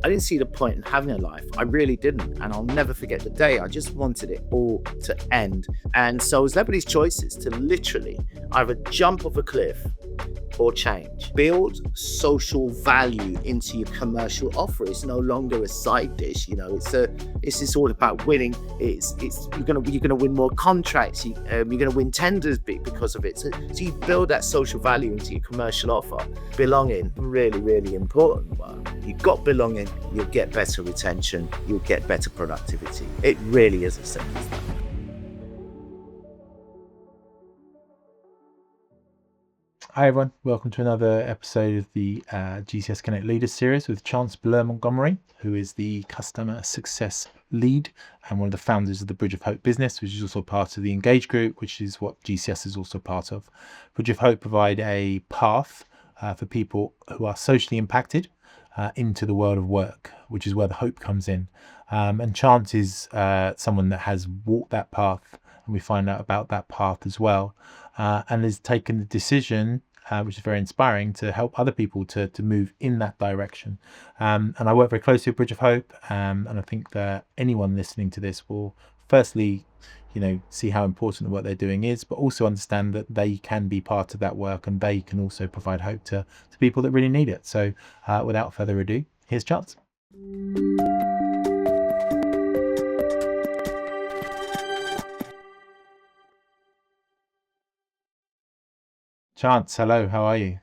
I didn't see the point in having a life. I really didn't. And I'll never forget the day. I just wanted it all to end. And so I was left with these choices to literally either jump off a cliff or change. Build social value into your commercial offer. It's no longer a side dish. It's all about winning. It's you're gonna win more contracts. You're gonna win tenders because of it. So you build that social value into your commercial offer. Belonging, really, really important one. You've got belonging, you'll get better retention, you'll get better productivity. It really is as simple as that. Hi everyone, welcome to another episode of the GCS Connect Leaders series with Chance Bleu-Montgomery, who is the Customer Success Lead and one of the founders of the Bridge of Hope business, which is also part of the Engage Group, which is what GCS is also part of. Bridge of Hope provide a path for people who are socially impacted into the world of work, which is where the hope comes in. And Chance is someone that has walked that path, and we find out about that path as well, and has taken the decision, which is very inspiring, to help other people to move in that direction. And I work very closely with Bridge of Hope, and I think that anyone listening to this will firstly, see how important what they're doing is, but also understand that they can be part of that work and they can also provide hope to people that really need it. So without further ado, here's Chance. Chance, hello, how are you?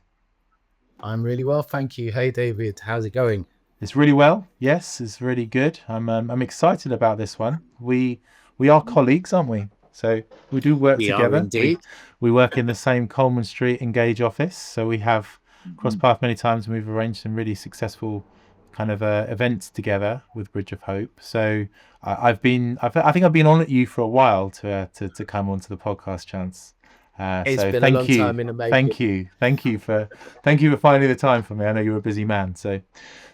I'm really well, thank you. Hey David, how's it going? It's really well. Yes, it's really good. I'm excited about this one. We are colleagues, aren't we? So we do work together. We are indeed. We work in the same Coleman Street Engage office. So we have crossed paths many times, and we've arranged some really successful kind of events together with Bridge of Hope. So I think I've been on at you for a while to come onto the podcast, Chance. It's been a long time in the making. Thank you for finding the time for me. I know you're a busy man, so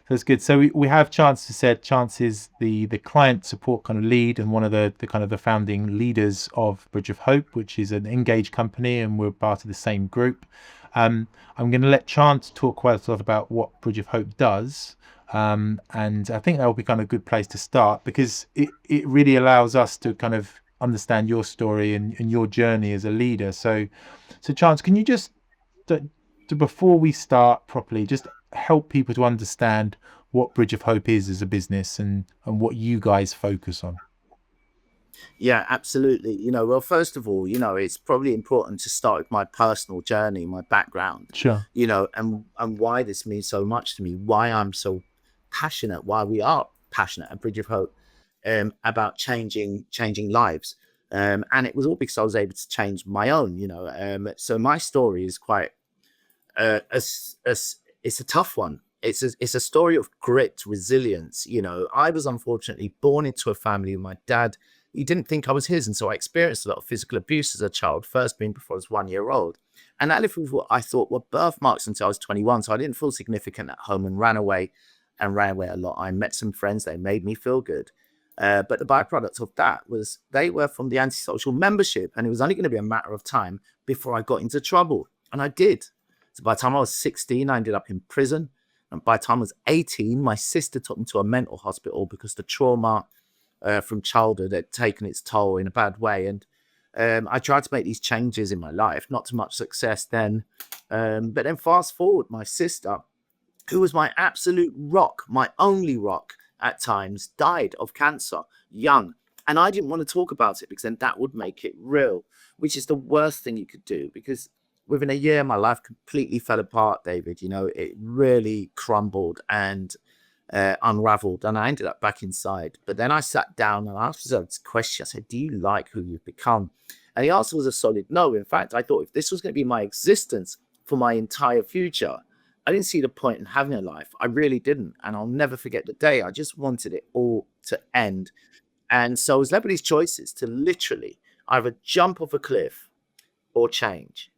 that's good. So we have Chance, who said Chance is the client support kind of lead and one of the kind of the founding leaders of Bridge of Hope, which is an Engage company, and we're part of the same group. I'm going to let Chance talk quite a lot about what Bridge of Hope does. And I think that will be kind of a good place to start, because it really allows us to kind of understand your story and your journey as a leader. So Chance, can you just, before we start properly, just help people to understand what Bridge of Hope is as a business and what you guys focus on? Yeah, absolutely. Well, first of all, it's probably important to start with my personal journey, my background. Sure. And why this means so much to me, why I'm so passionate, why we are passionate at Bridge of Hope about changing lives. And it was all because I was able to change my own, so my story is quite, it's a tough one. It's a story of grit, resilience. I was unfortunately born into a family with my dad. He didn't think I was his. And so I experienced a lot of physical abuse as a child, first being before I was 1 year old. And I lived with what I thought were birthmarks until I was 21. So I didn't feel significant at home and ran away a lot. I met some friends. They made me feel good. But the byproduct of that was they were from the antisocial membership. And it was only going to be a matter of time before I got into trouble. And I did. So by the time I was 16, I ended up in prison. And by the time I was 18, my sister took me to a mental hospital because the trauma from childhood had taken its toll in a bad way. And I tried to make these changes in my life, not to much success then. But then fast forward, my sister, who was my absolute rock, my only rock at times, died of cancer young. And I didn't want to talk about it because then that would make it real, which is the worst thing you could do, because within a year, my life completely fell apart, David. It really crumbled and unraveled, and I ended up back inside. But then I sat down and asked myself this question. I said, do you like who you've become? And the answer was a solid no. In fact, I thought if this was going to be my existence for my entire future, I didn't see the point in having a life. I really didn't. And I'll never forget the day. I just wanted it all to end. And so I was left with these choices to literally either jump off a cliff or change.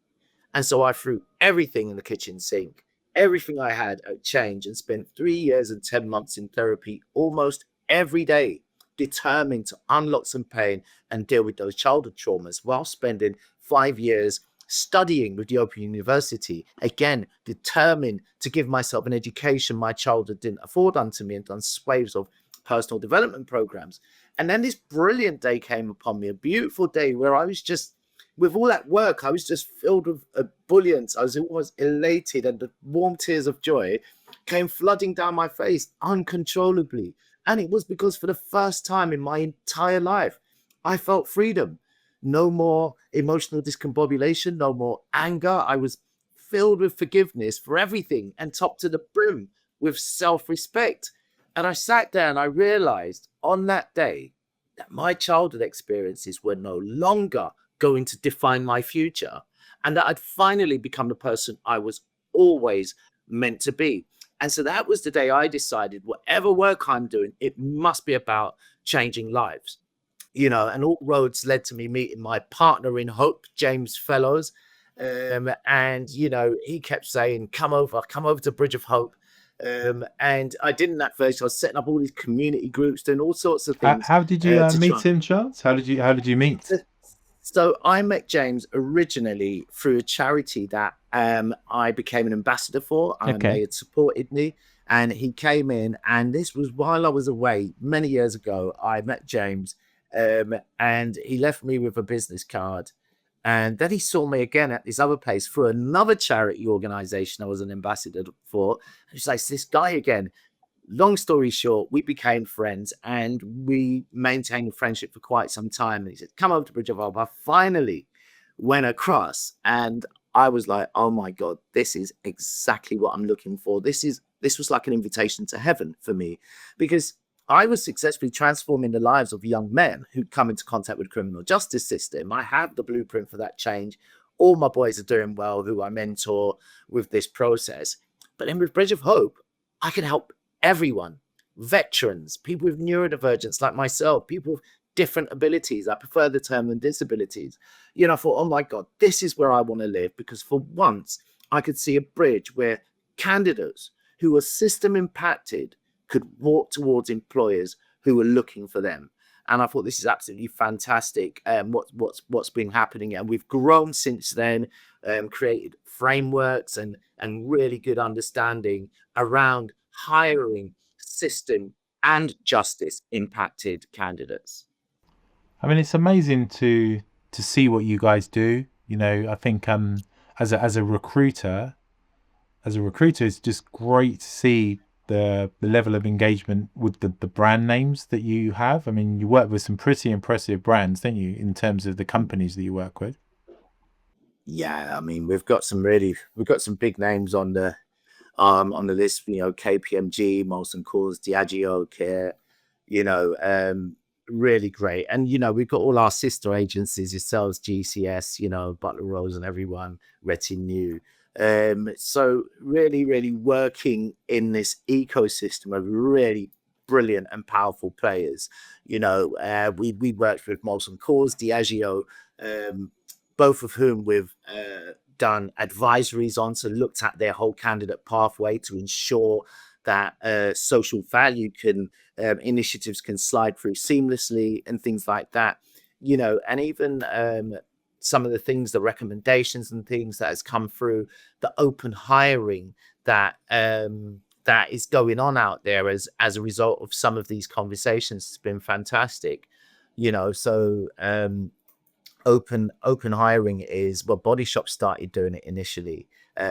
And so I threw everything in the kitchen sink, everything I had at change, and spent 3 years and 10 months in therapy almost every day, determined to unlock some pain and deal with those childhood traumas, while spending 5 years studying with the Open University, again, determined to give myself an education my childhood didn't afford unto me, and done swathes of personal development programs. And then this brilliant day came upon me, a beautiful day where I was just, with all that work, I was just filled with ebullience. I was almost elated, and the warm tears of joy came flooding down my face uncontrollably. And it was because for the first time in my entire life, I felt freedom. No more emotional discombobulation, no more anger. I was filled with forgiveness for everything and topped to the brim with self-respect. And I sat there and I realized on that day that my childhood experiences were no longer going to define my future, and that I'd finally become the person I was always meant to be. And so that was the day I decided whatever work I'm doing, it must be about changing lives. And all roads led to me meeting my partner in hope, James Fallows. And he kept saying, come over to Bridge of Hope. And I didn't at first. I was setting up all these community groups, doing all sorts of things. How did you to meet try. him, Chance? How did you meet? So I met James originally through a charity that I became an ambassador for. Okay. They had supported me, and he came in, and this was while I was away many years ago. I met James, and he left me with a business card. And then he saw me again at this other place for another charity organization I was an ambassador for. And he's like, this guy again. Long story short, we became friends, and we maintained a friendship for quite some time. And he said, come over to Bridge of Hope. I finally went across, and I was like, oh my God, this is exactly what I'm looking for. This was like an invitation to heaven for me, because I was successfully transforming the lives of young men who'd come into contact with the criminal justice system. I have the blueprint for that change. All my boys are doing well, who I mentor with this process. But then with Bridge of Hope, I can help everyone, veterans, people with neurodivergence like myself, people with different abilities. I prefer the term than disabilities. I thought, oh my God, this is where I want to live, because for once I could see a bridge where candidates who were system impacted could walk towards employers who were looking for them. And I thought this is absolutely fantastic. What's been happening, and we've grown since then, created frameworks and really good understanding around hiring system and justice impacted candidates. I mean, it's amazing to see what you guys do. I think as a recruiter, it's just great to see the level of engagement with the brand names that you have. I mean, you work with some pretty impressive brands, don't you, in terms of the companies that you work with? Yeah, I mean, we've got some big names on the list, KPMG, Molson, Coors, Diageo, Care, really great. And, we've got all our sister agencies, yourselves, GCS, Butler, Rose and everyone, Retinue. So really, really working in this ecosystem of really brilliant and powerful players. We worked with Molson, Coors, Diageo, both of whom we've done advisories on, so looked at their whole candidate pathway to ensure that social value initiatives can slide through seamlessly and things like that, and even some of the things, the recommendations and things that has come through, the open hiring that is going on out there as a result of some of these conversations has been fantastic. So open hiring is, well, Body Shop started doing it initially,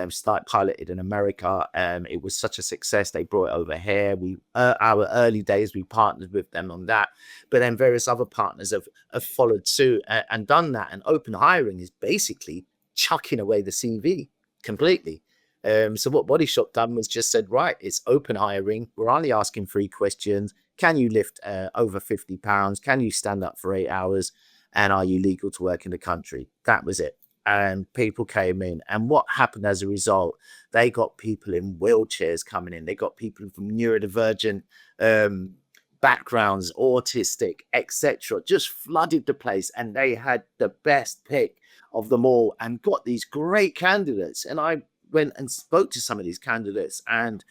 started piloted in America. It was such a success, they brought it over here. We our early days, we partnered with them on that, but then various other partners have followed suit and done that. And open hiring is basically chucking away the CV completely. So what Body Shop done was just said, right, it's open hiring. We're only asking 3 questions. Can you lift over 50 pounds? Can you stand up for 8 hours? And are you legal to work in the country? That was it. And people came in. And what happened as a result? They got people in wheelchairs coming in. They got people from neurodivergent backgrounds, autistic, etc. Just flooded the place. And they had the best pick of them all and got these great candidates. And I went and spoke to some of these candidates. And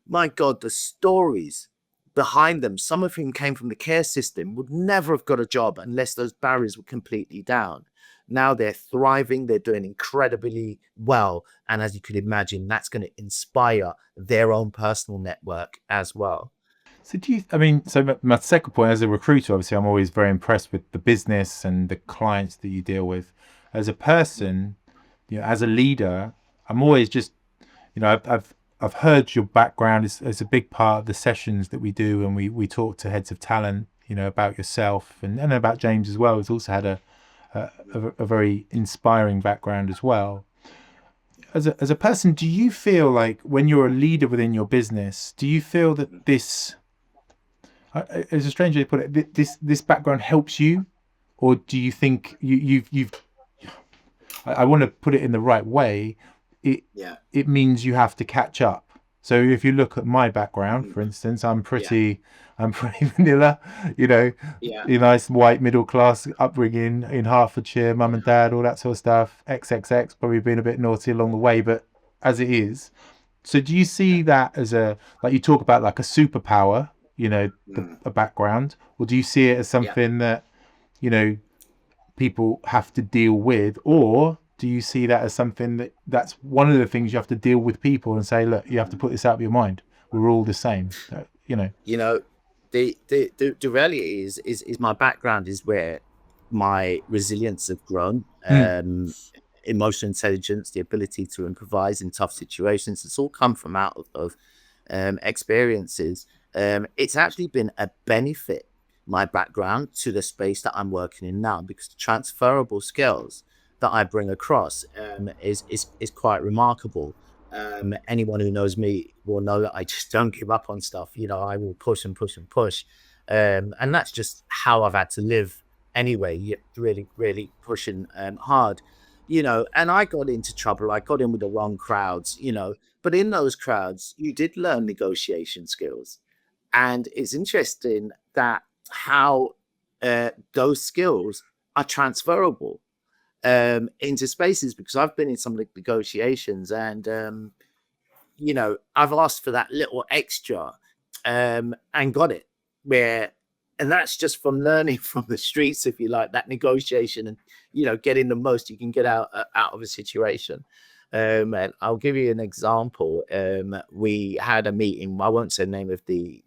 my God, the stories behind them, some of whom came from the care system, would never have got a job unless those barriers were completely down. Now they're thriving, they're doing incredibly well. And as you could imagine, that's going to inspire their own personal network as well. So so my second point, as a recruiter, obviously I'm always very impressed with the business and the clients that you deal with. As a person, as a leader, I'm always just, I've heard your background is a big part of the sessions that we do, and we talk to heads of talent, about yourself and about James as well, who's also had a very inspiring background as well. As a person, do you feel like when you're a leader within your business, do you feel that this, as a strange way to put it, this background helps you, or do you think you've I want to put it in the right way. It means you have to catch up. So if you look at my background, for instance, I'm pretty vanilla, nice white middle class upbringing in Hertfordshire, mum and dad, all that sort of stuff. XXX, probably been a bit naughty along the way, but as it is. So do you see that as like you talk about like a superpower, a background, or do you see it as something that, people have to deal with, or do you see that as something that's one of the things you have to deal with people and say, look, you have to put this out of your mind. We're all the same, The reality is my background is where my resilience have grown. Emotional intelligence, the ability to improvise in tough situations, it's all come from out of experiences. It's actually been a benefit, my background, to the space that I'm working in now, because the transferable skills that I bring across is quite remarkable. Anyone who knows me will know that I just don't give up on stuff. I will push and push and push. And that's just how I've had to live anyway, really, really pushing hard, and I got into trouble. I got in with the wrong crowds, but in those crowds, you did learn negotiation skills. And it's interesting that how those skills are transferable into spaces, because I've been in some negotiations and, I've asked for that little extra and got it and that's just from learning from the streets, if you like, that negotiation and, getting the most you can get out of a situation. And I'll give you an example. We had a meeting. I won't say the name of the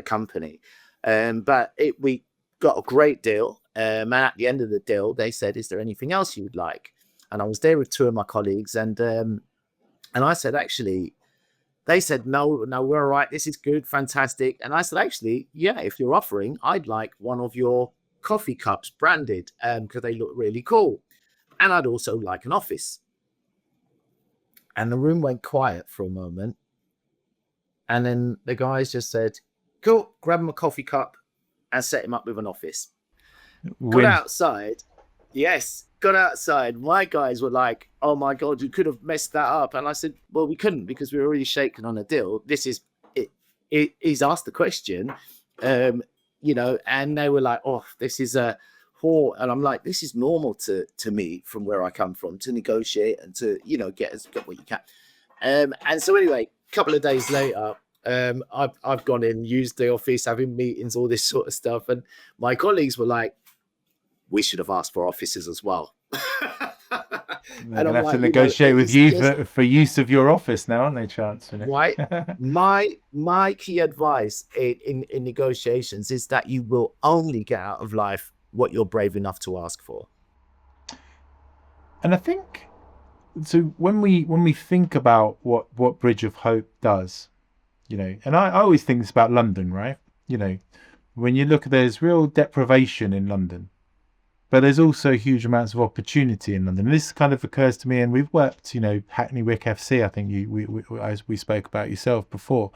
company, but we got a great deal. And at the end of the deal, they said, "Is there anything else you would like?" And I was there with two of my colleagues, and I said, "Actually," they said, "No, we're all right. This is good, fantastic." And I said, "Actually, yeah, if you're offering, I'd like one of your coffee cups branded because they look really cool. And I'd also like an office." And the room went quiet for a moment. And then the guys just said, "Cool, grab him a coffee cup and set him up with an office." Got outside. Yes, got outside. My guys were like, "Oh my God, you could have messed that up." And I said, "Well, we couldn't, because we were already shaken on a deal. This is it. He's asked the question, and they were like, "Oh, this is a whore." And I'm like, "This is normal to me from where I come from, to negotiate and to, get what you can." And so anyway, a couple of days later, I've gone in, used the office, having meetings, all this sort of stuff. And my colleagues were like, "We should have asked for offices as well." They're going to have to negotiate with you for use of your office now, aren't they, Chance? Right. My key advice in negotiations is that you will only get out of life what you're brave enough to ask for. And I think, so when we think about what Bridge of Hope does, and I always think it's about London, right? When you look, there's real deprivation in London, but there's also huge amounts of opportunity in London. And this kind of occurs to me, and we've worked, Hackney Wick FC, I think as we spoke about yourself before.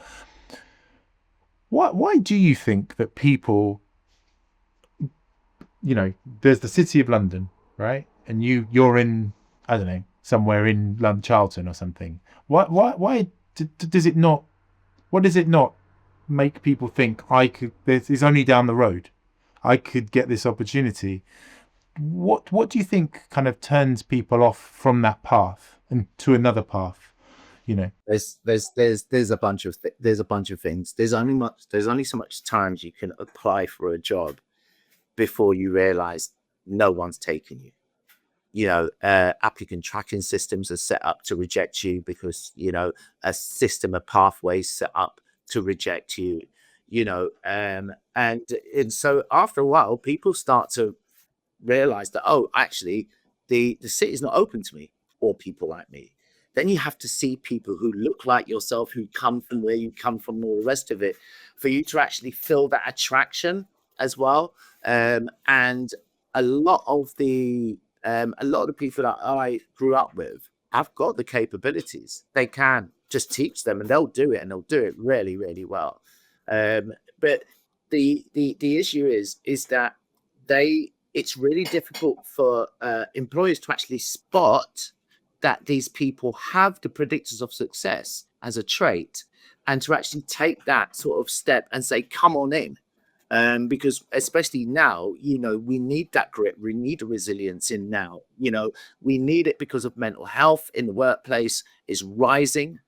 Why do you think that people, there's the City of London, right? And you're in, I don't know, somewhere in Charlton or something. Why does it not? What does it not make people think it's only down the road, I could get this opportunity? What do you think kind of turns people off from that path and to another path? There's a bunch of things. There's only so much time you can apply for a job before you realize no one's taking you. Applicant tracking systems are set up to reject you because, a system of pathways set up to reject you, and so after a while, people start to realize that, oh, actually, the city is not open to me or people like me. Then you have to see people who look like yourself, who come from where you come from, all the rest of it, for you to actually feel that attraction as well. And a lot of the people that I grew up with have got the capabilities. They can just teach them, and they'll do it, and they'll do it really, really well. But the issue is that it's really difficult for employers to actually spot that these people have the predictors of success as a trait, and to actually take that sort of step and say, come on in. Because especially now, we need that grit, we need the resilience in now. We need it because of mental health in the workplace is rising.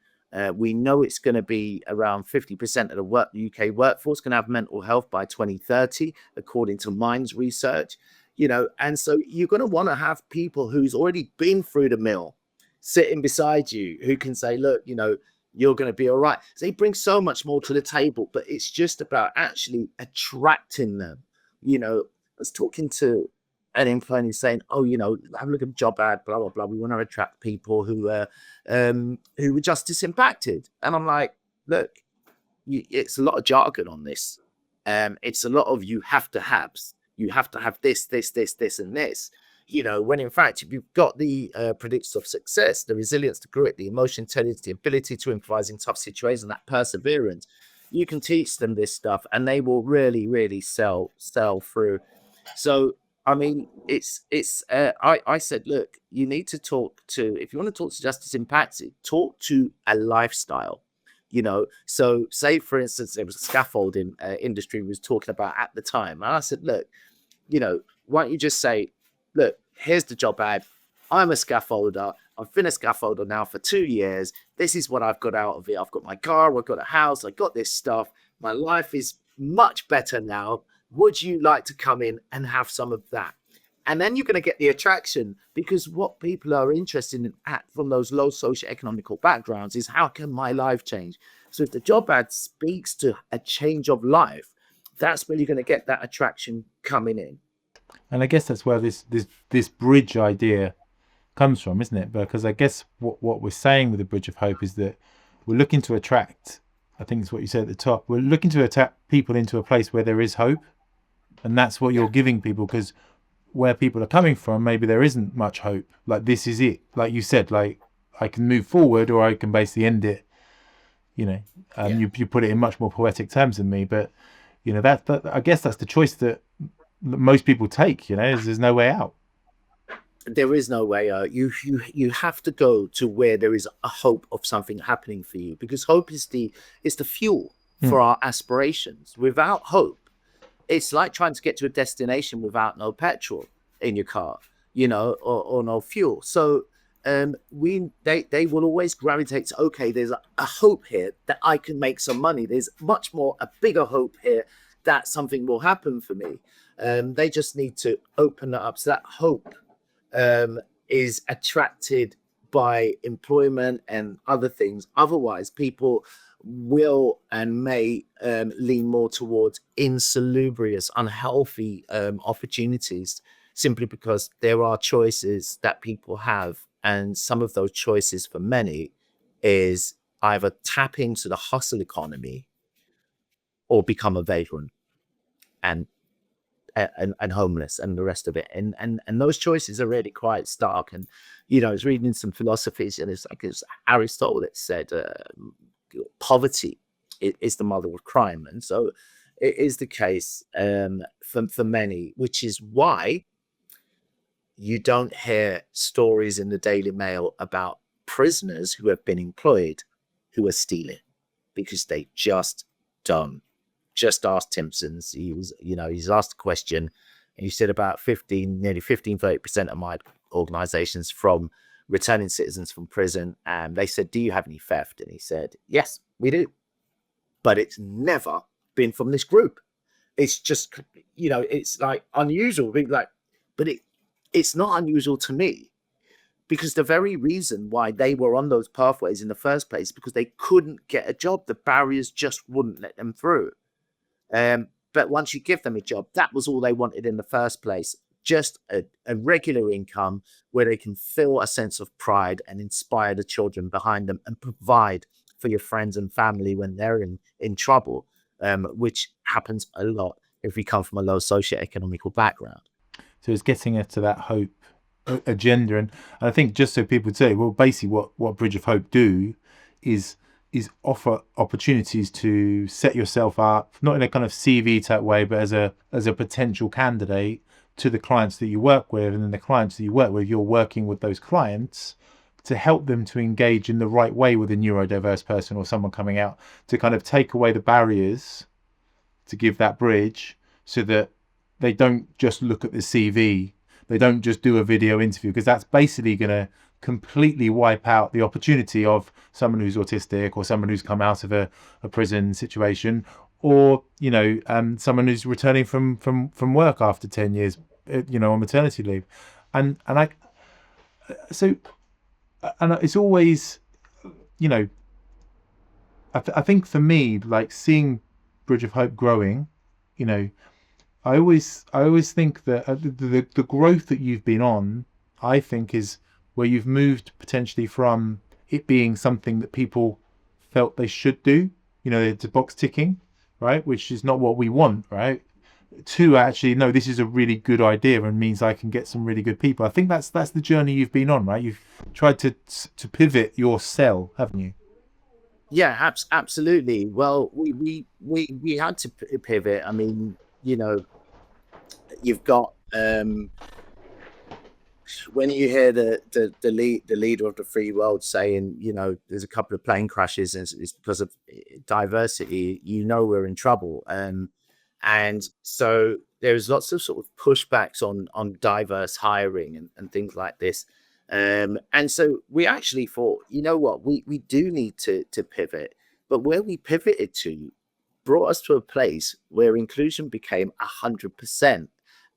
We know it's going to be around 50% of the UK workforce going to have mental health by 2030, according to Minds research. And so you're going to want to have people who's already been through the mill sitting beside you, who can say, look, you're going to be all right. So they bring so much more to the table, but it's just about actually attracting them. I was talking to an employee saying, oh, have a look at the job ad, blah, blah, blah. We want to attract people who were justice impacted. And I'm like, look, it's a lot of jargon on this. It's a lot of you have to haves. You have to have this, this, this, this, and this. When in fact, if you've got the predictors of success, the resilience, the grit, the emotion, intelligence, the ability to improvise in tough situations, that perseverance, you can teach them this stuff, and they will really, really sell through. So, I mean, I said, look, you need to talk to, if you want to talk to justice impacted, talk to a lifestyle. So say, for instance, there was a scaffolding industry we was talking about at the time. And I said, look, why don't you just say, look, here's the job ad. I'm a scaffolder. I've been a scaffolder now for 2 years. This is what I've got out of it. I've got my car. I've got a house. I've got this stuff. My life is much better now. Would you like to come in and have some of that? And then you're going to get the attraction, because what people are interested in from those low socioeconomical backgrounds is, how can my life change? So if the job ad speaks to a change of life, that's where you're going to get that attraction coming in. And I guess that's where this bridge idea comes from, isn't it? Because I guess what we're saying with the bridge of hope is that we're looking to attract, I think it's what you said at the top, we're looking to attract people into a place where there is hope. And that's what you're giving people, because where people are coming from, maybe there isn't much hope. Like, this is it. Like you said, like, I can move forward, or I can basically end it. You put it in much more poetic terms than me, but that I guess that's the choice that most people take. There's no way out. There is no way out. You have to go to where there is a hope of something happening for you, because hope is the fuel for our aspirations. Without hope, it's like trying to get to a destination without no petrol in your car, or no fuel. So they will always gravitate to, okay, there's a hope here that I can make some money. There's much more a bigger hope here that something will happen for me. They just need to open that up. So that hope is attracted by employment and other things. Otherwise, people will and may lean more towards insalubrious, unhealthy opportunities, simply because there are choices that people have. And some of those choices for many is either tap into the hustle economy or become a vagrant and homeless and the rest of it. And those choices are really quite stark. And, I was reading some philosophies, and it's Aristotle that said, poverty is the mother of crime. And so it is the case for many, which is why you don't hear stories in the Daily Mail about prisoners who have been employed who are stealing, because they just don't. Just ask Timpson's. He's asked a question, and he said about 30% of my organizations from returning citizens from prison. And they said, do you have any theft? And he said, yes, we do. But it's never been from this group. It's just, it's like unusual. Like, But it's not unusual to me, because the very reason why they were on those pathways in the first place, because they couldn't get a job. The barriers just wouldn't let them through. But once you give them a job, that was all they wanted in the first place. Just a regular income where they can feel a sense of pride and inspire the children behind them and provide for your friends and family when they're in trouble, which happens a lot if we come from a low socioeconomical background. So it's getting us to that hope agenda. And I think, just so people say, well, basically what Bridge of Hope do is offer opportunities to set yourself up, not in a kind of CV type way, but as a potential candidate to the clients that you work with. And then the clients that you work with, you're working with those clients to help them to engage in the right way with a neurodiverse person or someone coming out, to kind of take away the barriers, to give that bridge, so that they don't just look at the CV, they don't just do a video interview, because that's basically going to completely wipe out the opportunity of someone who's autistic, or someone who's come out of a prison situation, or someone who's returning from work after 10 years on maternity leave. And it's always, I think for me, like seeing Bridge of Hope growing, I always think that the growth that you've been on, I think, is where you've moved potentially from it being something that people felt they should do, it's a box ticking, right, which is not what we want, right, to actually, no, this is a really good idea and means I can get some really good people. I think that's the journey you've been on, right? You've tried to pivot your sell, haven't you? Yeah, absolutely. Well, we had to pivot. I mean, you've got when you hear the leader of the free world saying, there's a couple of plane crashes and it's because of diversity, we're in trouble. And so there's lots of sort of pushbacks on diverse hiring and things like this. And so we actually thought, what, we do need to pivot. But where we pivoted to brought us to a place where inclusion became 100%,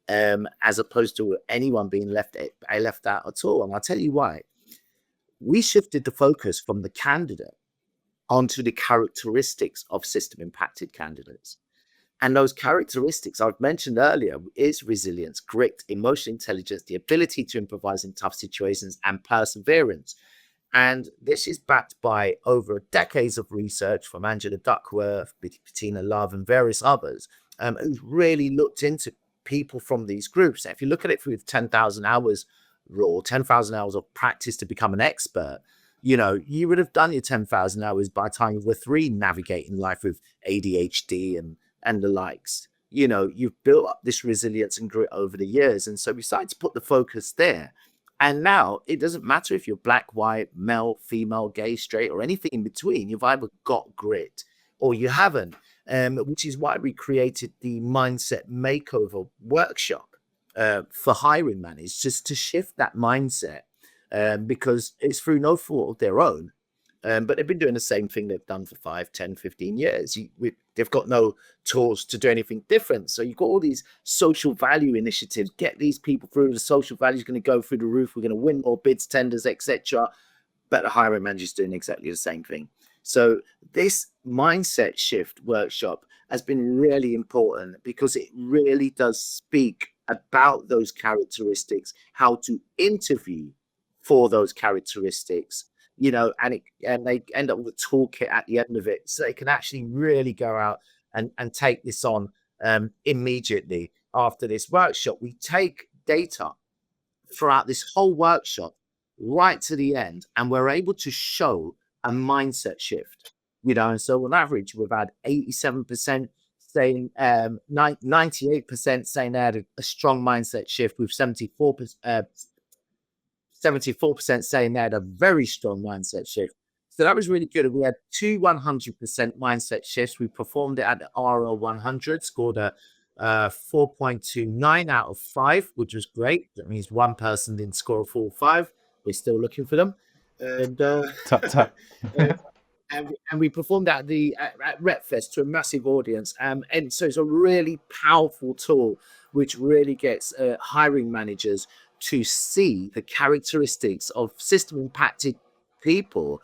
as opposed to anyone being left out at all. And I'll tell you why. We shifted the focus from the candidate onto the characteristics of system impacted candidates. And those characteristics I've mentioned earlier is resilience, grit, emotional intelligence, the ability to improvise in tough situations, and perseverance. And this is backed by over decades of research from Angela Duckworth, Bettina Love, and various others, who've really looked into people from these groups. Now, if you look at it through the 10,000 hours rule, 10,000 hours of practice to become an expert, you would have done your 10,000 hours by the time you were 3, navigating life with ADHD and the likes. You've built up this resilience and grit over the years. And so we decided to put the focus there. And now it doesn't matter if you're black, white, male, female, gay, straight, or anything in between. You've either got grit or you haven't, which is why we created the Mindset Makeover workshop for hiring managers, just to shift that mindset, because it's through no fault of their own. But they've been doing the same thing they've done for 5, 10, 15 years. They've got no tools to do anything different. So you've got all these social value initiatives. Get these people through. The social value is going to go through the roof. We're going to win more bids, tenders, etc. But the hiring manager is doing exactly the same thing. So this mindset shift workshop has been really important, because it really does speak about those characteristics, how to interview for those characteristics, and they end up with a toolkit at the end of it, so they can actually really go out and take this on immediately after this workshop. We take data throughout this whole workshop right to the end, and we're able to show a mindset shift, and so on average we've had 87% saying 98% saying they had a strong mindset shift, with 74% saying they had a very strong mindset shift. So that was really good. We had 2 100% mindset shifts. We performed it at the RL 100, scored a 4.29 out of 5, which was great. That means one person didn't score a full 5. We're still looking for them. And Tap. and we performed at Retfest to a massive audience. And so it's a really powerful tool which really gets hiring managers to see the characteristics of system impacted people,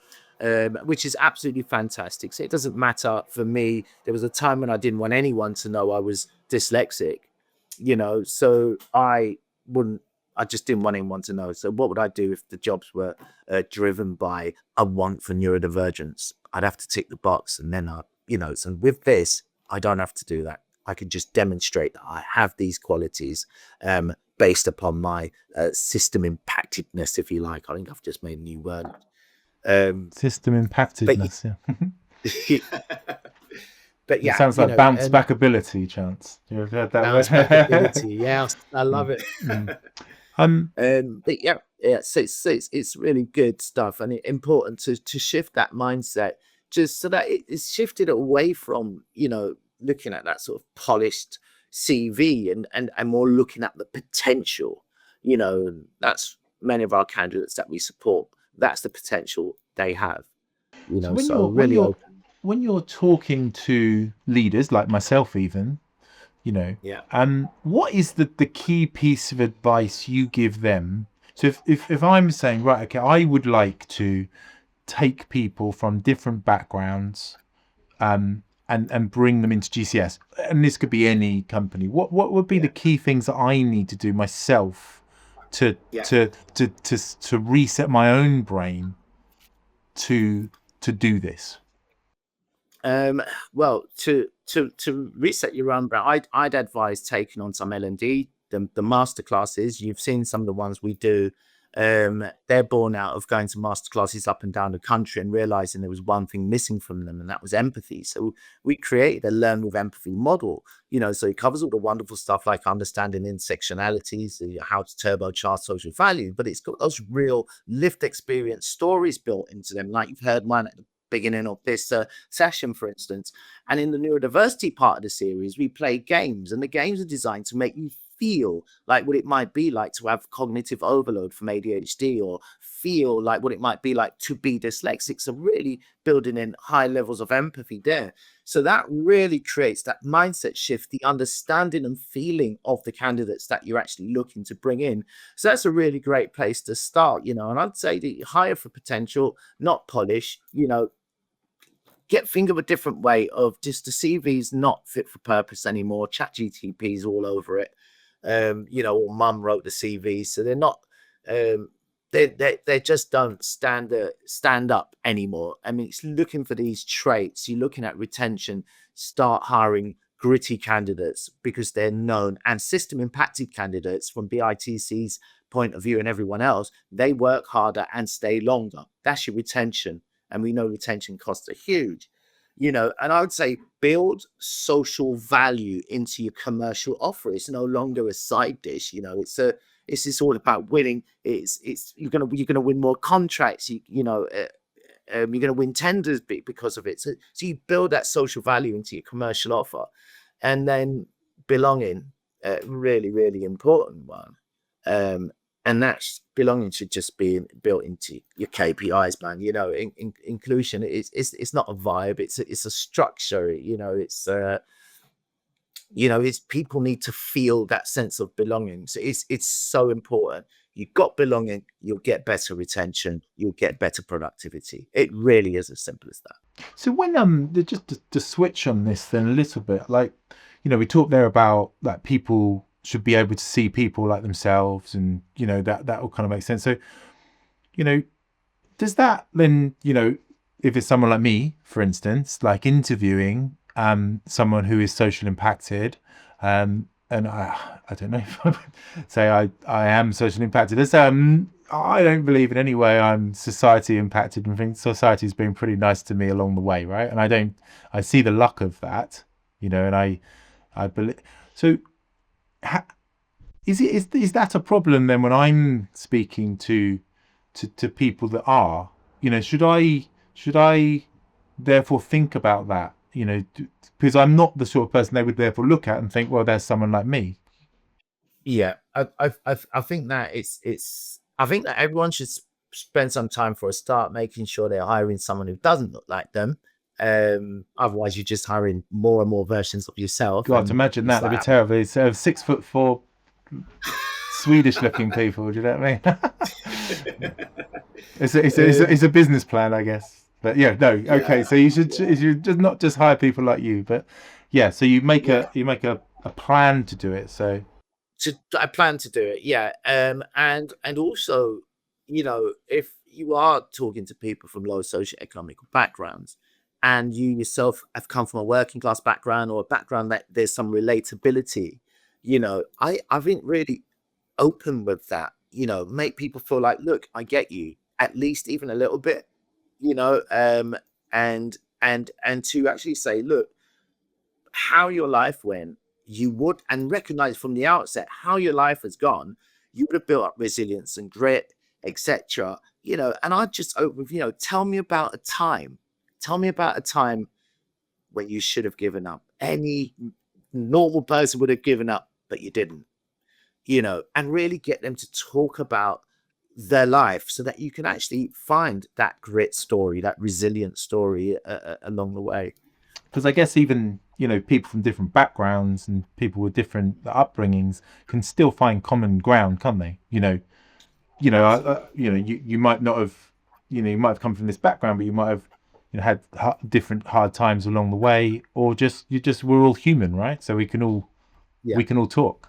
which is absolutely fantastic. So it doesn't matter for me. There was a time when I didn't want anyone to know I was dyslexic, so I just didn't want anyone to know. So what would I do if the jobs were driven by a want for neurodivergence? I'd have to tick the box, and then so with this, I don't have to do that. I can just demonstrate that I have these qualities based upon my system impactedness, if you like. I think I've just made a new word. System impactedness, yeah. But yeah, it sounds like bounce back ability, Chance. You've heard that bounce word? back ability. Yeah, I love it. But yeah. So it's really good stuff, and it's important to shift that mindset, just so that it's shifted away from looking at that sort of polished CV and more looking at the potential. That's many of our candidates that we support. That's the potential they have. When you're talking to leaders like myself, even, what is the key piece of advice you give them? So if I'm saying, right, okay, I would like to take people from different backgrounds and bring them into GCS, and this could be any company, what would be the key things that I need to do myself to reset my own brain to do this? Well, to reset your own brand, I'd advise taking on some L&D, the masterclasses. You've seen some of the ones we do. They're born out of going to masterclasses up and down the country and realizing there was one thing missing from them, and that was empathy. So we created a learn with empathy model, so it covers all the wonderful stuff like understanding intersectionalities, how to turbocharge social value, but it's got those real lived experience stories built into them, like you've heard one at the beginning of this session, for instance. And in the neurodiversity part of the series, we play games, and the games are designed to make you feel like what it might be like to have cognitive overload from ADHD, or feel like what it might be like to be dyslexic. So really building in high levels of empathy there. So that really creates that mindset shift, the understanding and feeling of the candidates that you're actually looking to bring in. So that's a really great place to start, and I'd say that you hire for potential, not polish. Think of a different way of just the CV's not fit for purpose anymore. ChatGPT's all over it. Or mum wrote the CV, so they're not they just don't stand up anymore. I mean, it's looking for these traits. You're looking at retention. Start hiring gritty candidates because they're known, and system impacted candidates from BITC's point of view and everyone else, they work harder and stay longer. That's your retention, and we know retention costs are huge. And I would say build social value into your commercial offer. It's no longer a side dish. It's all about winning. You're gonna win more contracts. You're gonna win tenders because of it. So you build that social value into your commercial offer, and then belonging, really, really important one. And that's belonging should just be built into your KPIs, man. Inclusion it's not a vibe. It's a structure. It's people need to feel that sense of belonging. So it's so important. You've got belonging, you'll get better retention, you'll get better productivity. It really is as simple as that. So when just to switch on this then a little bit, like we talked there about like people should be able to see people like themselves, and that all kind of makes sense. So does that then if it's someone like me, for instance, like interviewing someone who is social impacted, and I don't know if I would say I am socially impacted. I don't believe in any way I'm society impacted, and think society's been pretty nice to me along the way, right? And I see the luck of that, and I believe so. Is that a problem then when I'm speaking to people that are, should I therefore think about that, because I'm not the sort of person they would therefore look at and think, well, there's someone like me. Yeah, I think that I think that everyone should spend some time for a start making sure they're hiring someone who doesn't look like them. Otherwise, you're just hiring more and more versions of yourself. God, imagine that. That'd be terrible. So 6'4" Swedish looking people. Do you know what I mean? It's a business plan, I guess. But yeah, no. Okay, so you should just not just hire people like you, but yeah. So you make a plan to do it. So I plan to do it. Yeah. And also, if you are talking to people from low socioeconomic backgrounds, and you yourself have come from a working class background or a background that there's some relatability, I think really open with that, make people feel like, look, I get you, at least even a little bit, and to actually say, look, how your life went, you would, and recognize from the outset how your life has gone, you would have built up resilience and grit, etc. And I just open, tell me about a time when you should have given up. Any normal person would have given up, but you didn't, and really get them to talk about their life so that you can actually find that grit story, that resilient story along the way. Because I guess even, people from different backgrounds and people with different upbringings can still find common ground, can't they? You might not have, you might have come from this background, but you might have had different hard times along the way, or we're all human, right? So we can all talk.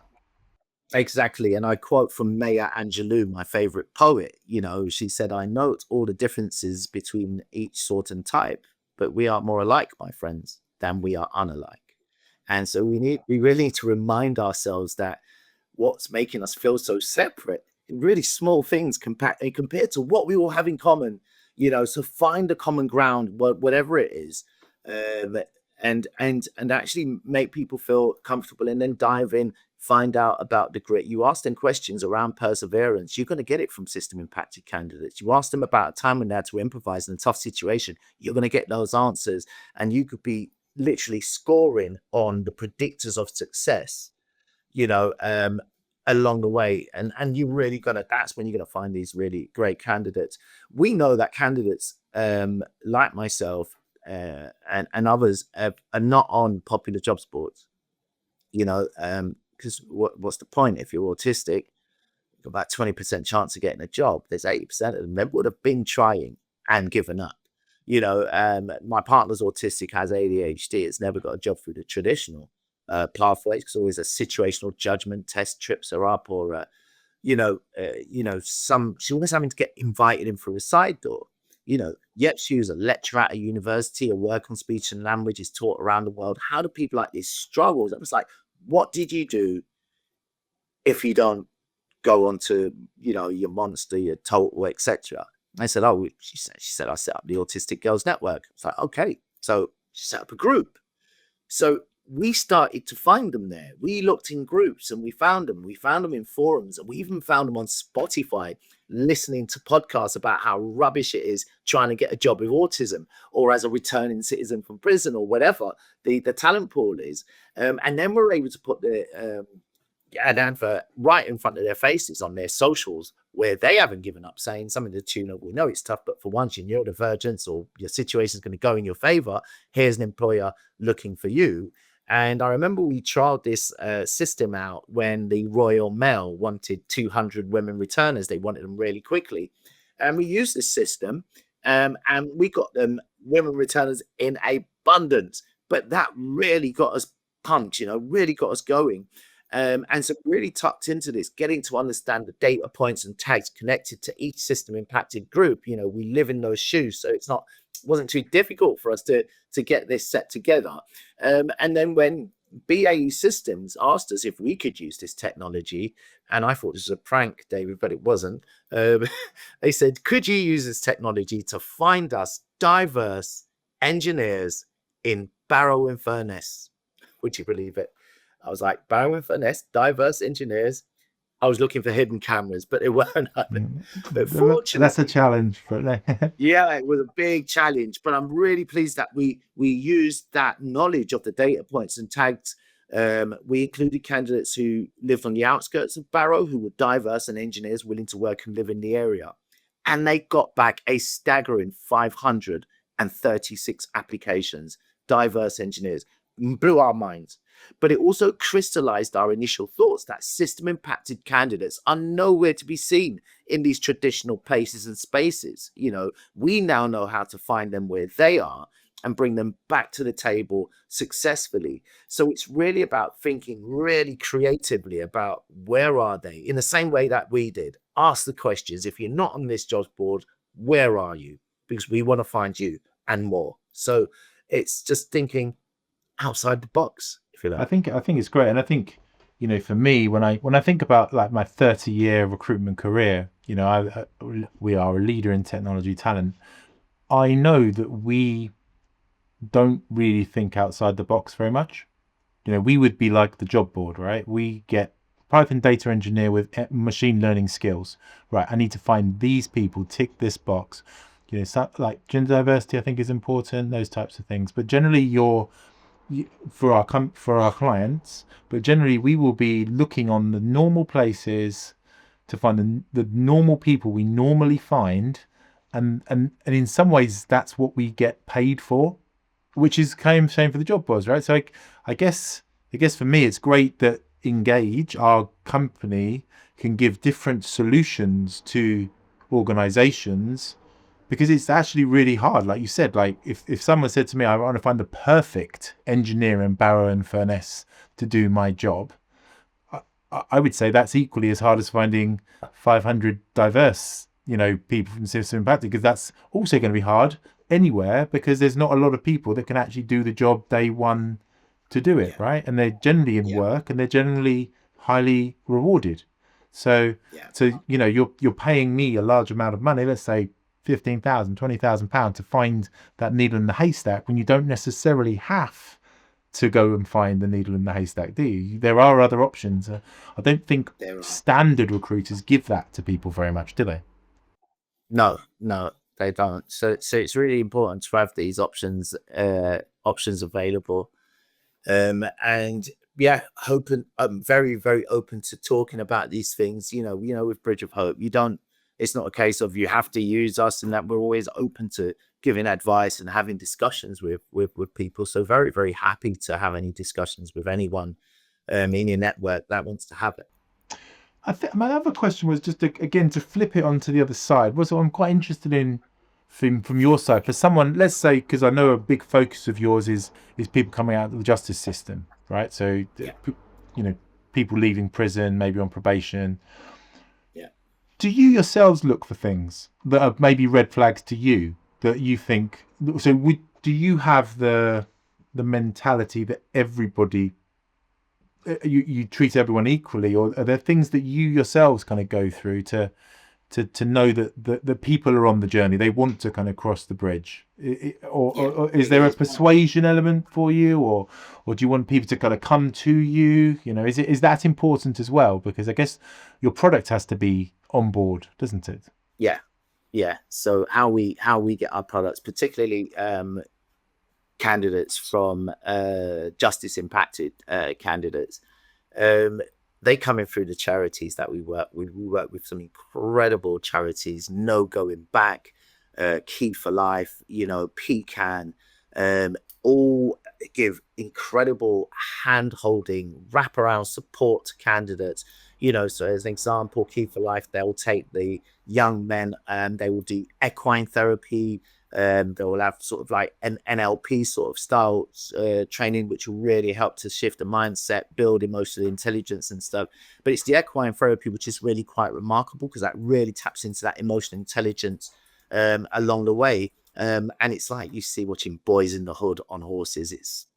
Exactly. And I quote from Maya Angelou, my favorite poet. She said, I note all the differences between each sort and type, but we are more alike, my friends, than we are unalike. And so we really need to remind ourselves that what's making us feel so separate in really small things compared to what we all have in common, so find a common ground, whatever it is, and actually make people feel comfortable, and then dive in, find out about the grit. You ask them questions around perseverance, you're going to get it from system impacted candidates. You ask them about a time when they had to improvise in a tough situation, you're going to get those answers, and you could be literally scoring on the predictors of success, along the way. And you really that's when you're gonna find these really great candidates. We know that candidates like myself and others are not on popular jobs boards, because what's the point? If you're autistic, you've got about 20% chance of getting a job. There's 80% of them that would have been trying and given up. My partner's autistic, has ADHD. It's never got a job through the traditional pathways, because always a situational judgment test trips her up, or she's always having to get invited in through a side door. Yet she was a lecturer at a university, a work on speech and language is taught around the world. How do people like this struggle? I was like, what did you do if you don't go on to your Monster, your Total, etc.? I said, she said I set up the Autistic Girls Network. It's like, okay, so she set up a group. So we started to find them there. We looked in groups and we found them. We found them in forums, and we even found them on Spotify, listening to podcasts about how rubbish it is trying to get a job with autism, or as a returning citizen from prison, or whatever the talent pool is. And then we're able to put an advert right in front of their faces on their socials, where they haven't given up, saying something to the tune of, we know it's tough, but for once you're neurodivergent or your situation is going to go in your favor, here's an employer looking for you. And I remember we trialed this system out when the Royal Mail wanted 200 women returners. They wanted them really quickly. And we used this system, and we got them women returners in abundance. But that really got us pumped, really got us going. And so really tucked into this, getting to understand the data points and tags connected to each system impacted group. We live in those shoes, so it wasn't too difficult for us to get this set together. And then when BAE Systems asked us if we could use this technology, and I thought this was a prank, David, but it wasn't. They said, could you use this technology to find us diverse engineers in Barrow-in-Furness? Would you believe it? I was like, Barrow-in-Furness, diverse engineers. I was looking for hidden cameras, but it weren't. But fortunately, that's a challenge. But yeah, it was a big challenge. But I'm really pleased that we used that knowledge of the data points and tags. We included candidates who lived on the outskirts of Barrow, who were diverse and engineers willing to work and live in the area. And they got back a staggering 536 applications, diverse engineers. Blew our minds. But it also crystallized our initial thoughts that system impacted candidates are nowhere to be seen in these traditional places and spaces. We now know how to find them where they are and bring them back to the table successfully. So it's really about thinking really creatively about where are they, in the same way that we did. Ask the questions. If you're not on this job board, where are you? Because we want to find you and more. So it's just thinking outside the box, if you like. I think it's great, and I think, for me, when I think about like my 30-year recruitment career, we are a leader in technology talent. I know that we don't really think outside the box very much. We would be like the job board, right? We get Python data engineer with machine learning skills, right? I need to find these people, tick this box. Like gender diversity, I think is important, those types of things. But generally, for our clients, but generally we will be looking on the normal places to find the normal people we normally find, and in some ways that's what we get paid for, which is same for the job boards, right? So I guess for me it's great that Engage, our company, can give different solutions to organizations, because it's actually really hard. Like you said, like if someone said to me, I want to find the perfect engineer in Barrow-in-Furness to do my job, I would say that's equally as hard as finding 500 diverse, people from system impact, because that's also going to be hard anywhere, because there's not a lot of people that can actually do the job day one to do it, right? And they're generally in work, and they're generally highly rewarded. So you're paying me a large amount of money, let's say £15,000, £20,000 to find that needle in the haystack, when you don't necessarily have to go and find the needle in the haystack, do you? There are other options. I don't think standard recruiters give that to people very much, do they? No, they don't. So it's really important to have these options available. And yeah, I'm very, very open to talking about these things. With Bridge of Hope, it's not a case of you have to use us, and that we're always open to giving advice and having discussions with people. So very, very happy to have any discussions with anyone in your network that wants to have it. I think my other question was just again to flip it onto the other side. I'm quite interested in from your side, for someone, let's say, because I know a big focus of yours is people coming out of the justice system, right? So people leaving prison, maybe on probation. Do you yourselves look for things that are maybe red flags to you that you think? So do you have the mentality that everybody, you treat everyone equally, or are there things that you yourselves kind of go through to know that the people are on the journey, they want to kind of cross the bridge, or is there a persuasion element for you, or do you want people to kind of come to you? Is that important as well? Because I guess your product has to be on board, doesn't it? Yeah. So how we get our products, particularly candidates from justice impacted candidates, they come in through the charities that we work with. We work with some incredible charities, No Going Back, Key for Life, Pecan, all give incredible hand-holding, wraparound support to candidates. So as an example, Key for Life, they'll take the young men and they will do equine therapy. They will have sort of like an NLP sort of style training, which will really help to shift the mindset, build emotional intelligence and stuff. But it's the equine therapy, which is really quite remarkable, because that really taps into that emotional intelligence along the way. And it's like you see watching Boys in the Hood on horses. It's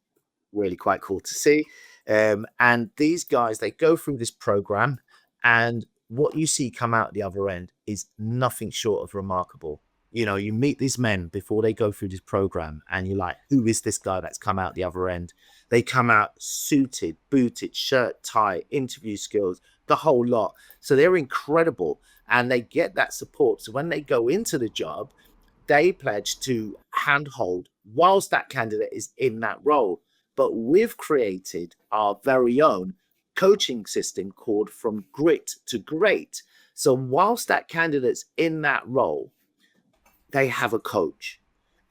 really quite cool to see. And these guys, they go through this program, and what you see come out the other end is nothing short of remarkable. You meet these men before they go through this program, and you're like, who is this guy that's come out the other end? They come out suited, booted, shirt, tie, interview skills, the whole lot. So they're incredible, and they get that support. So when they go into the job, they pledge to handhold whilst that candidate is in that role. But we've created our very own coaching system called From Grit to Great. So whilst that candidate's in that role, they have a coach.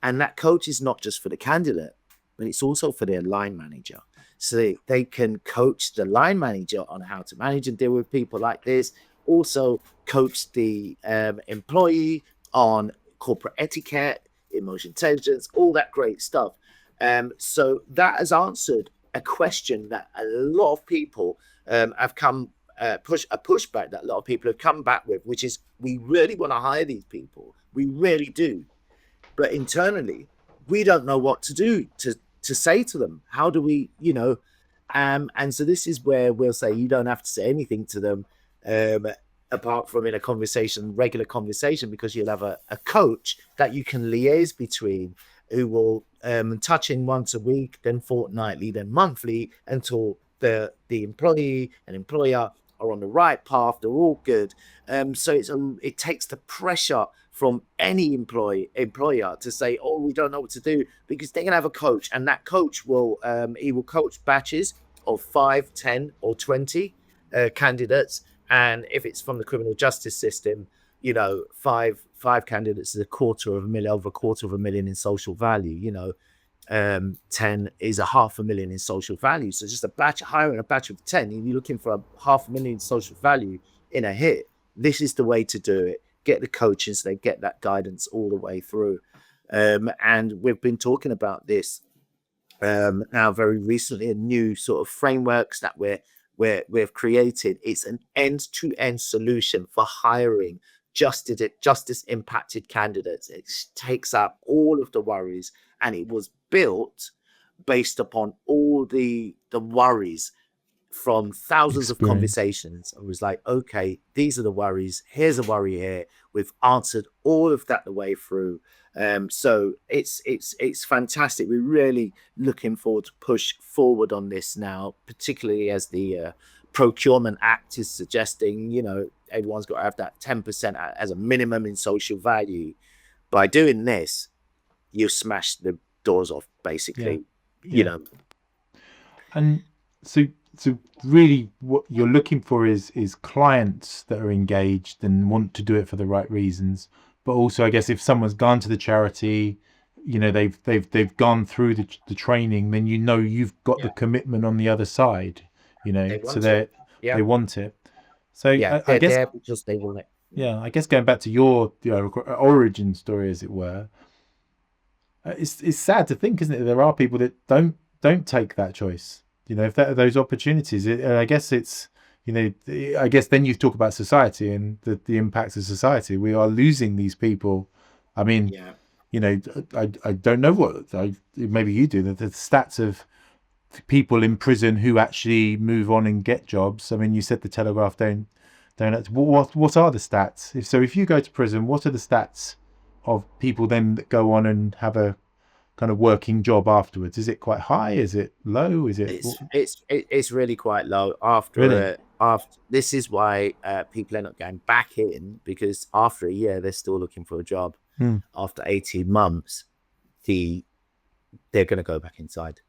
And that coach is not just for the candidate, but it's also for their line manager. So they can coach the line manager on how to manage and deal with people like this. Also coach the employee on corporate etiquette, emotional intelligence, all that great stuff. So that has answered a question that a lot of people have come pushback that a lot of people have come back with, which is we really want to hire these people. We really do. But internally, we don't know what to do to say to them. How do we, and so this is where we'll say you don't have to say anything to them apart from in a conversation, regular conversation, because you'll have a coach that you can liaise between who will touch in once a week, then fortnightly, then monthly, until the employee and employer are on the right path. They're all good. So it takes the pressure from any employer to say, oh, we don't know what to do, because they're going to have a coach, and that coach will he will coach batches of 5, 10 or 20 candidates. And if it's from the criminal justice system, five candidates is over $250,000 in social value. 10 is $500,000 in social value. So just hiring a batch of 10, you're looking for $500,000 in social value in a hit. This is the way to do it. Get the coaches, they get that guidance all the way through. And we've been talking about this now very recently, a new sort of frameworks that we've created. It's an end-to-end solution for hiring justice impacted candidates. It takes out all of the worries, and it was built based upon all the worries from thousands of conversations. I was like, okay, these are the worries. Here's a worry here. We've answered all of that the way through. So it's fantastic. We're really looking forward to push forward on this now, particularly as the Procurement Act is suggesting, everyone's got to have that 10% as a minimum in social value. By doing this, you smash the doors off, basically. And so really what you're looking for is clients that are engaged and want to do it for the right reasons. But also, I guess, if someone's gone to the charity, they've gone through the training, then you've got the commitment on the other side. They want it. So I guess there because they want it. Yeah, I guess going back to your origin story, as it were, it's sad to think, isn't it? There are people that don't take that choice. If those opportunities, I guess it's, I guess then you talk about society and the impacts of society. We are losing these people. I mean, I don't know what, maybe you do, the stats of people in prison who actually move on and get jobs. I mean, you said the Telegraph don't. What are the stats? If you go to prison, what are the stats of people then that go on and have a kind of working job afterwards? Is it quite high? Is it low? Is it? It's really quite low after this is why people end up going back in, because after a year they're still looking for a job. After 18 months they're going to go back inside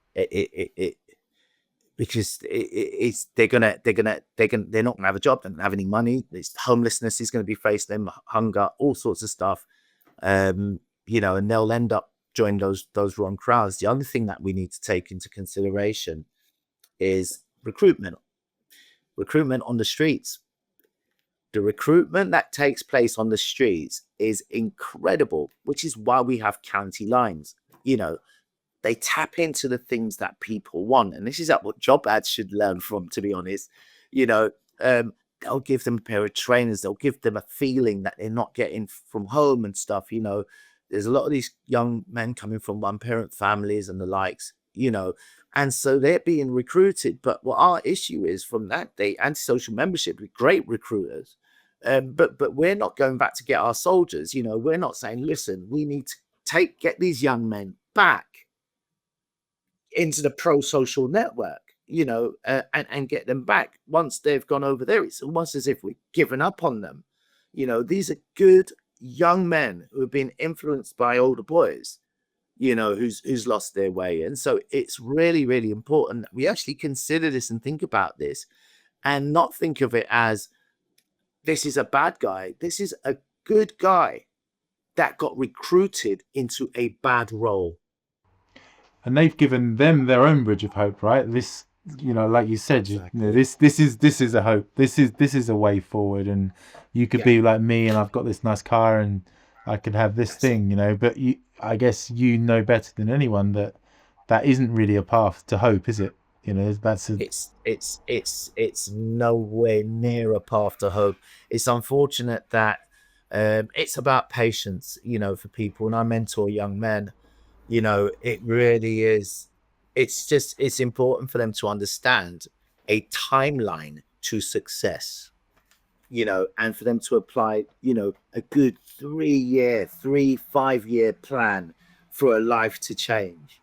because they're not going to have a job. They don't have any money. Homelessness is going to be facing them, hunger, all sorts of stuff, and they'll end up join those wrong crowds. The other thing that we need to take into consideration is recruitment on the streets. The recruitment that takes place on the streets is incredible, which is why we have county lines. They tap into the things that people want, and this is what job ads should learn from, to be honest. They'll give them a pair of trainers, they'll give them a feeling that they're not getting from home and stuff. There's a lot of these young men coming from one-parent families and the likes, and so they're being recruited. But what our issue is from that day, antisocial membership with great recruiters, but we're not going back to get our soldiers. We're not saying, listen, we need to get these young men back into the pro-social network, and get them back once they've gone over there. It's almost as if we've given up on them. These are good young men who have been influenced by older boys, who's lost their way. And so it's really, really important that we actually consider this and think about this, and not think of it as this is a bad guy. This is a good guy that got recruited into a bad role. And they've given them their own bridge of hope, right? This, like you said, Exactly. this is a hope. This is a way forward. And you could be like me, and I've got this nice car, and I could have this thing, But I guess you know better than anyone that isn't really a path to hope, is it? That's It's nowhere near a path to hope. It's unfortunate that it's about patience, for people. And I mentor young men. It really is. It's important for them to understand a timeline to success, and for them to apply, a good 5-year plan for a life to change,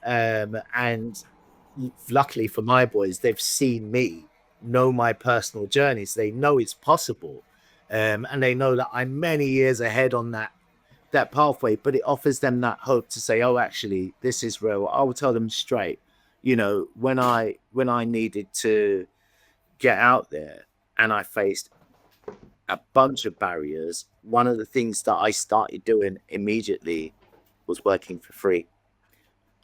and luckily for my boys, they've seen me, know my personal journeys. They know it's possible. And they know that I'm many years ahead on that pathway, but it offers them that hope to say, oh, actually, this is real. I will tell them straight, when I needed to get out there and I faced a bunch of barriers, one of the things that I started doing immediately was working for free.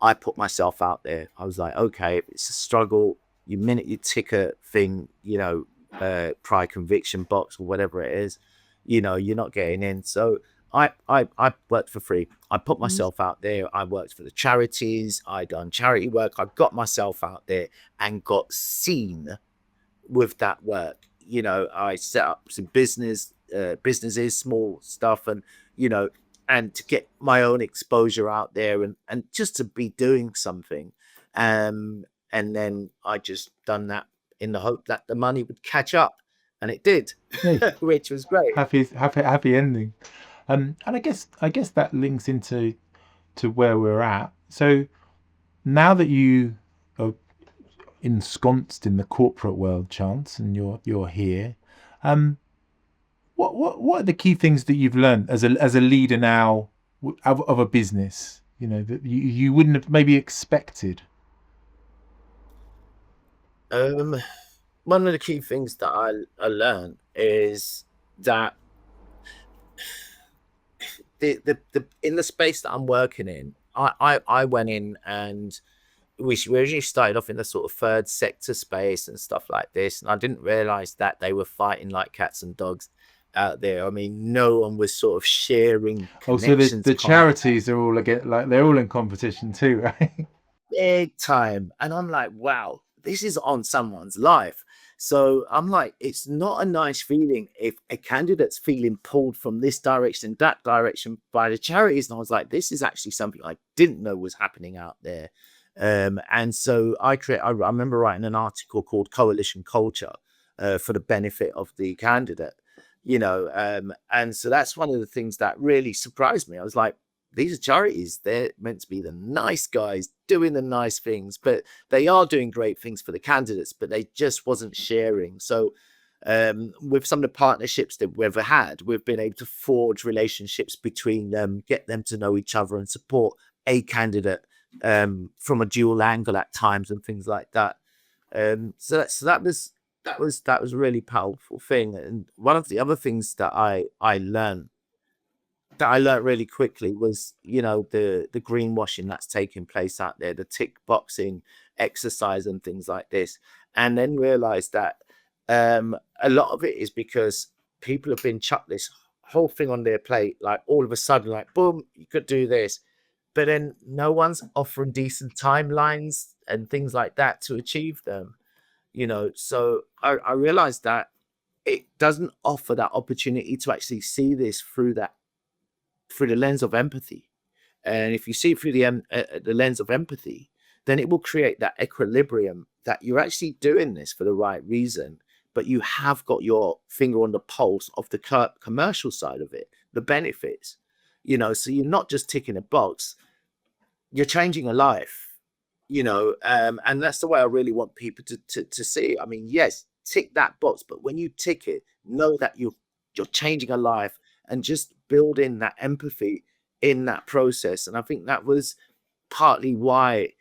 I put myself out there. I was like, okay, if it's a struggle, you tick a thing, prior conviction box or whatever it is, you're not getting in. So I worked for free. I put myself out there. I worked for the charities. I done charity work. I got myself out there and got seen with that work. I set up some businesses, small stuff, and and to get my own exposure out there and just to be doing something. And then I just done that in the hope that the money would catch up, and it did, which was great. happy ending. And I guess that links into where we're at. So now that you are ensconced in the corporate world, Chance, and you're here, what are the key things that you've learned as a leader now of a business, that you wouldn't have maybe expected? One of the key things that I learned is that the in the space that I'm working in, I went in, and we originally started off in the sort of third sector space and stuff like this, and I didn't realize that they were fighting like cats and dogs out there. I mean, no one was sort of sharing connections. So the charities are all they're all in competition too, right? Big time. And I'm like, wow, this is on someone's life. So I'm like, it's not a nice feeling if a candidate's feeling pulled from this direction, that direction by the charities. And I was like, this is actually something I didn't know was happening out there. And so I remember writing an article called Coalition Culture for the benefit of the candidate, and so that's one of the things that really surprised me. I was like, these are charities. They're meant to be the nice guys doing the nice things, but they are doing great things for the candidates, but they just wasn't sharing. So with some of the partnerships that we've had, we've been able to forge relationships between them, get them to know each other and support a candidate from a dual angle at times and things like that. So that was a really powerful thing. And one of the other things that I learned really quickly was, the greenwashing that's taking place out there, the tick boxing exercise and things like this, and then realized that a lot of it is because people have been chucked this whole thing on their plate, like all of a sudden, like, boom, you could do this, but then no one's offering decent timelines and things like that to achieve them. So I realized that it doesn't offer that opportunity to actually see this through the lens of empathy. And if you see it through the lens of empathy, then it will create that equilibrium that you're actually doing this for the right reason, but you have got your finger on the pulse of the commercial side of it, the benefits, so you're not just ticking a box, you're changing a life, and that's the way I really want people to see it. I mean, yes, tick that box, but when you tick it, know that you're changing a life, and just build in that empathy in that process. And I think that was partly why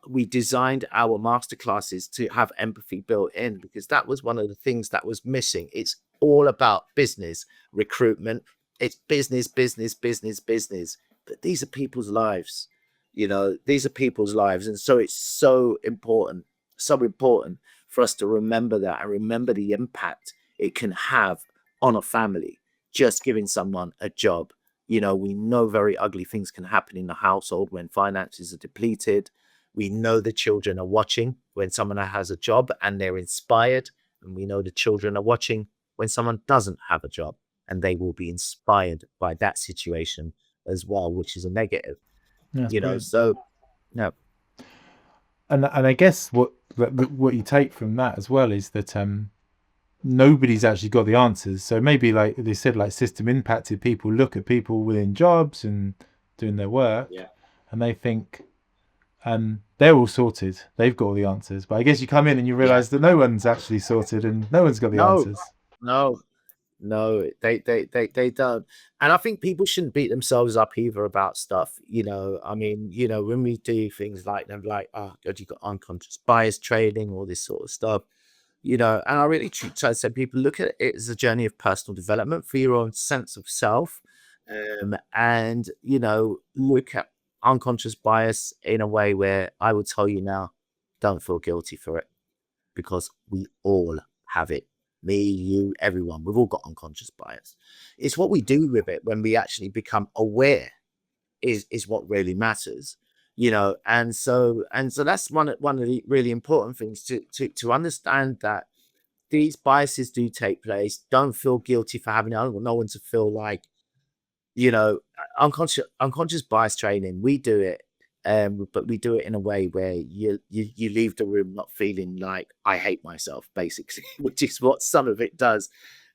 we designed our masterclasses to have empathy built in, because that was one of the things that was missing. It's all about business, recruitment. It's business, business, business, business. But these are people's lives. These are people's lives. And so it's so important for us to remember that, and remember the impact it can have on a family, just giving someone a job. We know very ugly things can happen in the household when finances are depleted. We know the children are watching when someone has a job and they're inspired. And we know the children are watching when someone doesn't have a job, and they will be inspired by that situation as well, which is a negative. That's brilliant. So no. And I guess what you take from that as well is that nobody's actually got the answers. So maybe, like they said, like system impacted people look at people within jobs and doing their work, and they think they're all sorted. They've got all the answers. But I guess you come in and you realize that no one's actually sorted and no one's got the answers. No, they don't. And I think people shouldn't beat themselves up either about stuff. I mean, when we do things like them, like, oh God, you got unconscious bias training, all this sort of stuff. And I really try to say, people, look at it as a journey of personal development for your own sense of self. And, look at unconscious bias in a way where I would tell you now, don't feel guilty for it, because we all have it. Me, you, everyone, we've all got unconscious bias. It's what we do with it when we actually become aware is what really matters. And so that's one of the really important things to understand, that these biases do take place. Don't feel guilty for having it. I don't want no one to feel like, unconscious bias training. We do it, but we do it in a way where you leave the room not feeling like I hate myself, basically, which is what some of it does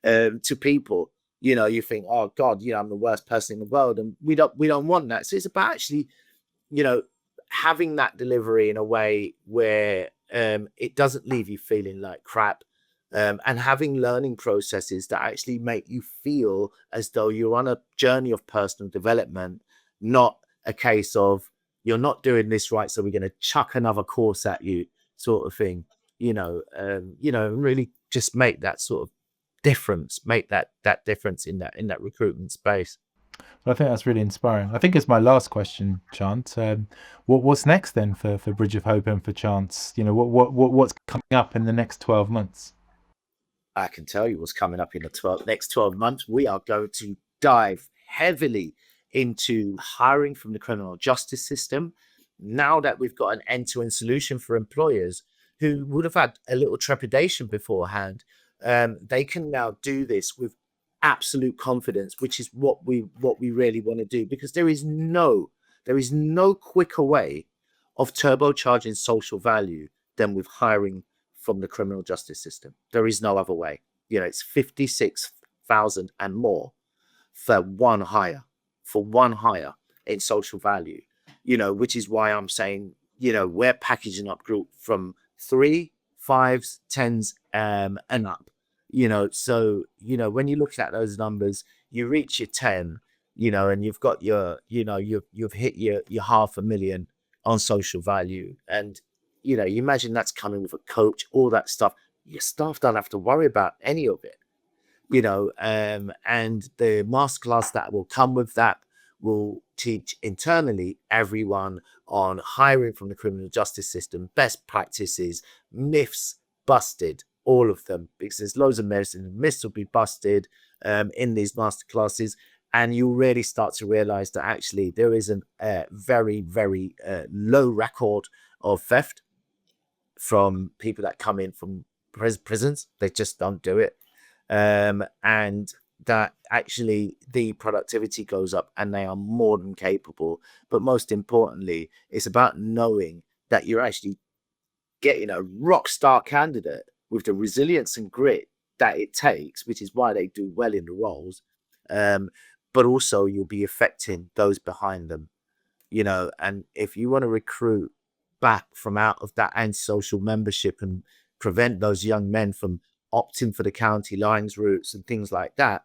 to people. You think, oh God, I'm the worst person in the world, and we don't want that. So it's about actually, having that delivery in a way where it doesn't leave you feeling like crap, and having learning processes that actually make you feel as though you're on a journey of personal development, not a case of you're not doing this right, so we're going to chuck another course at you, sort of thing. Really just make that sort of difference, make that difference in that recruitment space. Well, I think that's really inspiring. I think it's my last question, Chance. What's next then for Bridge of Hope and for Chance? What's coming up in the next 12 months? I can tell you what's coming up in the next 12 months. We are going to dive heavily into hiring from the criminal justice system. Now that we've got an end-to-end solution for employers who would have had a little trepidation beforehand, they can now do this with absolute confidence, which is what we really want to do, because there is no quicker way of turbocharging social value than with hiring from the criminal justice system. There is no other way. It's 56,000 and more for one hire in social value, which is why I'm saying, we're packaging up group from 3, 5s, 10s, and up. So when you look at those numbers, you reach your 10, and you've got your, you've hit your 500,000 on social value, and you imagine that's coming with a coach, all that stuff. Your staff don't have to worry about any of it, and the masterclass that will come with that will teach internally everyone on hiring from the criminal justice system, best practices, myths busted, all of them, because there's loads of medicine. Myths will be busted in these masterclasses, and you'll really start to realize that actually there is a very, very low record of theft from people that come in from prisons. They just don't do it. And that actually the productivity goes up and they are more than capable. But most importantly, it's about knowing that you're actually getting a rock star candidate with the resilience and grit that it takes, which is why they do well in the roles. But also you'll be affecting those behind them, and if you want to recruit back from out of that antisocial membership and prevent those young men from opting for the county lines routes and things like that,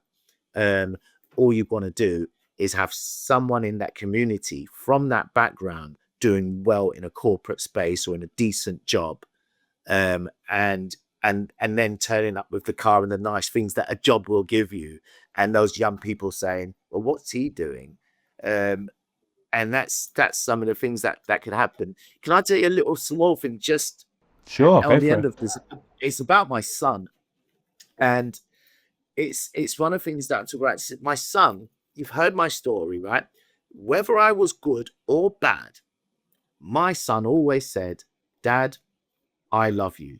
all you want to do is have someone in that community from that background doing well in a corporate space or in a decent job, and then turning up with the car and the nice things that a job will give you, and those young people saying, well, what's he doing? And that's some of the things that could happen. Can I tell you a little small thing just Sure, on go the for end it. of this? It's about my son, and it's one of the things that I talk about. My son, you've heard my story, right? Whether I was good or bad, my son always said, Dad, I love you,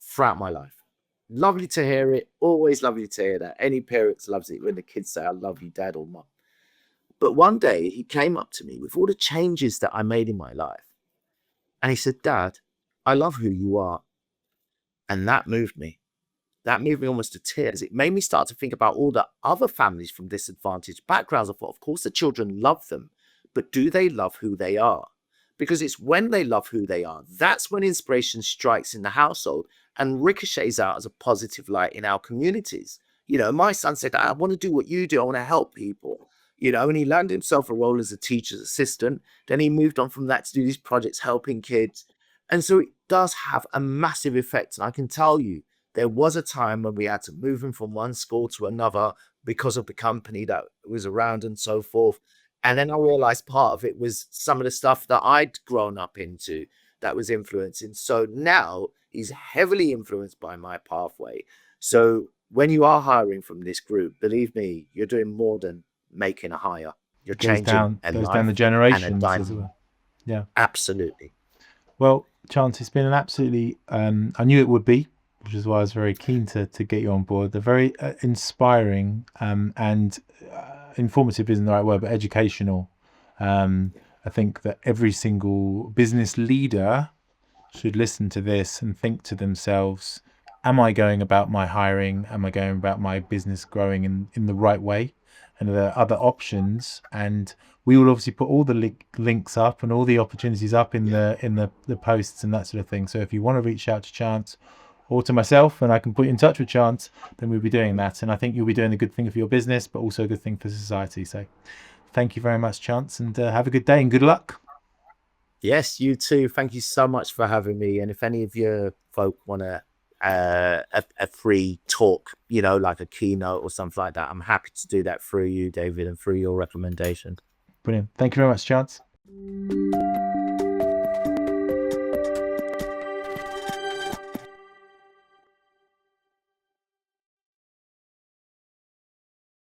throughout my life. Lovely to hear it. Always lovely to hear that. Any parents loves it when the kids say, I love you, Dad or Mum. But one day he came up to me with all the changes that I made in my life. And he said, Dad, I love who you are. And that moved me. That moved me almost to tears. It made me start to think about all the other families from disadvantaged backgrounds. I thought, of course, the children love them, but do they love who they are? Because it's when they love who they are, that's when inspiration strikes in the household and ricochets out as a positive light in our communities. You know, my son said, I want to do what you do. I want to help people. You know, and he landed himself a role as a teacher's assistant. Then he moved on from that to do these projects helping kids. And so it does have a massive effect. And I can tell you, there was a time when we had to move him from one school to another because of the company that was around and so forth. And then I realized part of it was some of the stuff that I'd grown up into that was influencing. So now he's heavily influenced by my pathway. So when you are hiring from this group, believe me, you're doing more than making a hire. You're Goes changing down a goes down the life and a generations as dynamic. well. Yeah. Absolutely. Well, Chance, it's been an absolutely I knew it would be, which is why I was very keen to get you on board. They're very inspiring and informative isn't the right word, but educational. I think that every single business leader should listen to this and think to themselves, am I going about my hiring? Am I going about my business growing in the right way? And are there other options? And we will obviously put all the links up and all the opportunities up in the posts and that sort of thing. So if you want to reach out to Chance or to myself and I can put you in touch with Chance, then we'll be doing that. And I think you'll be doing a good thing for your business, but also a good thing for society. So thank you very much, Chance, and have a good day and good luck. Yes, you too. Thank you so much for having me. And if any of your folk want a free talk, you know, like a keynote or something like that, I'm happy to do that through you, David, and through your recommendation. Brilliant. Thank you very much, Chance.